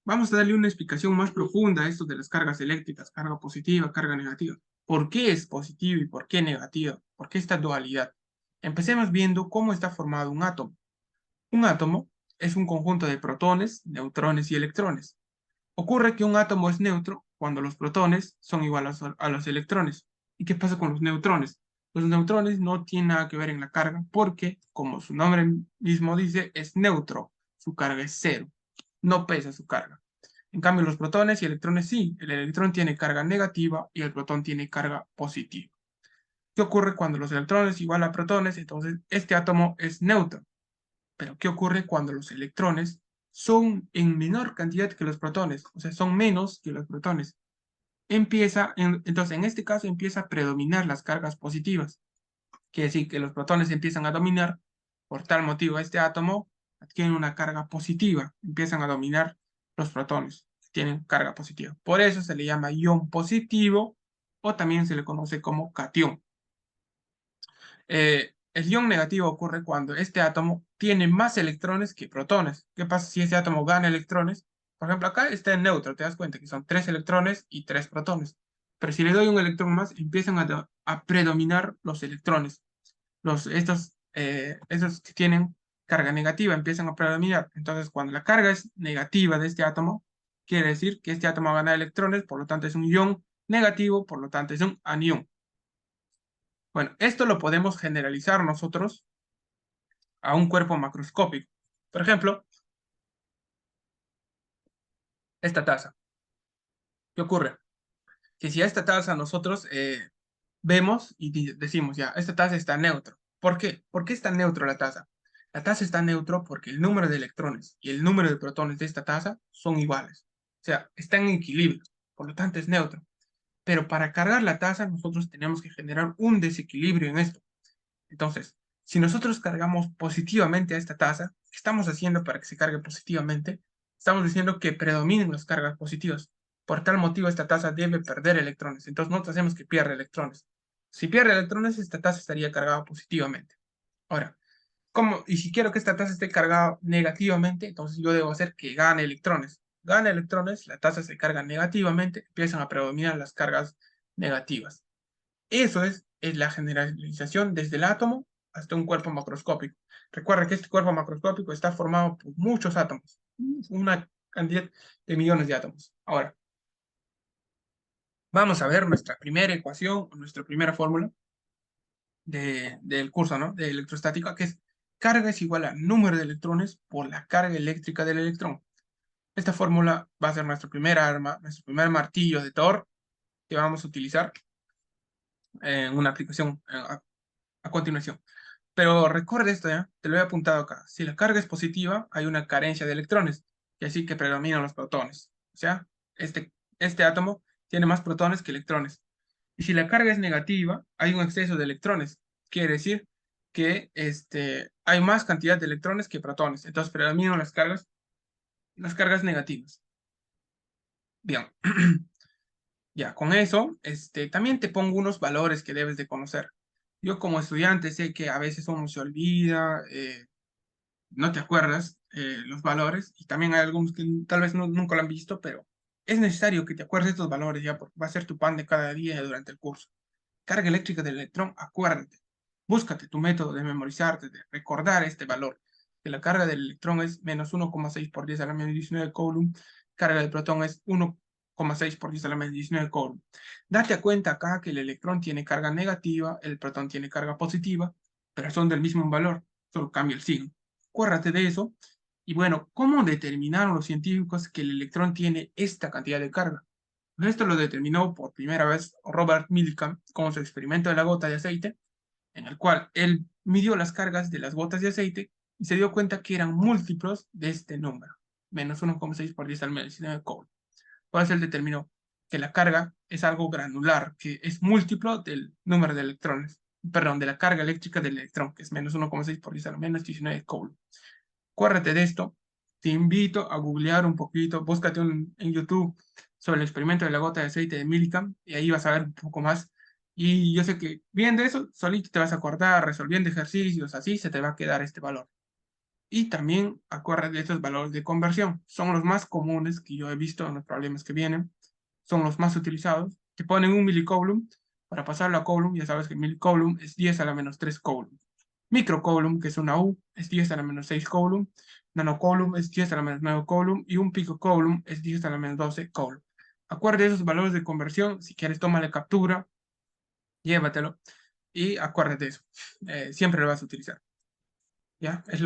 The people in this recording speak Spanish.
vamos a darle una explicación más profunda a esto de las cargas eléctricas, carga positiva, carga negativa. ¿Por qué es positivo y por qué negativo? ¿Por qué esta dualidad? Empecemos viendo cómo está formado un átomo. Un átomo es un conjunto de protones, neutrones y electrones. Ocurre que un átomo es neutro cuando los protones son iguales a los electrones. ¿Y qué pasa con los neutrones? Los neutrones no tienen nada que ver en la carga porque, como su nombre mismo dice, es neutro. Su carga es cero. No pesa su carga. En cambio, los protones y electrones sí. El electrón tiene carga negativa y el protón tiene carga positiva. ¿Qué ocurre cuando los electrones igual a protones? Entonces, este átomo es neutro. Pero ¿qué ocurre cuando los electrones son en menor cantidad que los protones? O sea, son menos que los protones. Entonces, en este caso empieza a predominar las cargas positivas. Quiere decir que los protones empiezan a dominar. Por tal motivo, este átomo adquiere una carga positiva. Empiezan a dominar los protones, que tienen carga positiva. Por eso se le llama ion positivo o también se le conoce como catión. El ion negativo ocurre cuando este átomo tiene más electrones que protones. ¿Qué pasa si ese átomo gana electrones? Por ejemplo, acá está en neutro, te das cuenta que son 3 electrones y 3 protones. Pero si le doy un electrón más, empiezan a predominar los electrones. Estos que tienen carga negativa empiezan a predominar. Entonces, cuando la carga es negativa de este átomo, quiere decir que este átomo gana electrones, por lo tanto es un ion negativo, por lo tanto es un anión. Bueno, esto lo podemos generalizar nosotros a un cuerpo macroscópico. Por ejemplo, esta taza. ¿Qué ocurre? Que si a esta taza nosotros vemos y decimos, ya, esta taza está neutro. ¿Por qué? ¿Por qué está neutro la taza? La taza está neutro porque el número de electrones y el número de protones de esta taza son iguales. O sea, está en equilibrio, por lo tanto es neutro. Pero para cargar la taza nosotros tenemos que generar un desequilibrio en esto. Entonces, si nosotros cargamos positivamente a esta taza, ¿qué estamos haciendo para que se cargue positivamente? Estamos diciendo que predominen las cargas positivas. Por tal motivo, esta taza debe perder electrones. Entonces, nosotros hacemos que pierda electrones. Si pierde electrones, esta taza estaría cargada positivamente. Ahora, ¿cómo? Y si quiero que esta taza esté cargada negativamente, entonces yo debo hacer que gane electrones. Gane electrones, la taza se carga negativamente, empiezan a predominar las cargas negativas. Eso es la generalización desde el átomo hasta un cuerpo macroscópico. Recuerda que este cuerpo macroscópico está formado por muchos átomos, una cantidad de millones de átomos. Ahora, vamos a ver nuestra primera ecuación, nuestra primera fórmula del curso, ¿no? De electrostática, que es carga es igual a número de electrones por la carga eléctrica del electrón. Esta fórmula va a ser nuestra primera arma, nuestro primer martillo de Thor que vamos a utilizar en una aplicación a continuación. Pero recuerda esto, ¿ya? Te lo he apuntado acá. Si la carga es positiva, hay una carencia de electrones, y así que predominan los protones. O sea, este átomo tiene más protones que electrones. Y si la carga es negativa, hay un exceso de electrones. Quiere decir que hay más cantidad de electrones que protones. Entonces predominan las cargas negativas. Bien, ya con eso, también te pongo unos valores que debes de conocer. Yo como estudiante sé que a veces uno se olvida, no te acuerdas los valores, y también hay algunos que tal vez nunca lo han visto, pero es necesario que te acuerdes estos valores ya, porque va a ser tu pan de cada día durante el curso. Carga eléctrica del electrón, acuérdate, búscate tu método de memorizarte, de recordar este valor, que la carga del electrón es menos 1,6 por 10 a la menos 19 coulomb, carga del protón es 1,6 por 10 a la menos 19 coulomb. Date cuenta acá que el electrón tiene carga negativa, el protón tiene carga positiva, pero son del mismo valor, solo cambia el signo. Acuérdate de eso. Y bueno, ¿cómo determinaron los científicos que el electrón tiene esta cantidad de carga? Pues esto lo determinó por primera vez Robert Millikan con su experimento de la gota de aceite, en el cual él midió las cargas de las gotas de aceite y se dio cuenta que eran múltiplos de este número, menos 1,6 por 10 al menos 19 coulomb. Por eso él determinó que la carga es algo granular, que es múltiplo del número de electrones, perdón, de la carga eléctrica del electrón, que es menos 1,6 por 10 al menos 19 coulomb. Acuérdate de esto, te invito a googlear un poquito, búscate en YouTube sobre el experimento de la gota de aceite de Millikan y ahí vas a ver un poco más. Y yo sé que viendo eso, solito te vas a acordar, resolviendo ejercicios, así se te va a quedar este valor. Y también acuérdate de estos valores de conversión. Son los más comunes que yo he visto en los problemas que vienen. Son los más utilizados. Te ponen un milicoulomb. Para pasarlo a coulomb, ya sabes que milicoulomb es 10 a la menos 3 coulomb. Microcoulomb, que es una U, es 10 a la menos 6 coulomb. Nanocoulomb es 10 a la menos 9 coulomb. Y un picocoulomb es 10 a la menos 12 coulomb. Acuérdate de esos valores de conversión. Si quieres, tómale captura, llévatelo. Y acuérdate de eso. Siempre lo vas a utilizar. ¿Ya? Es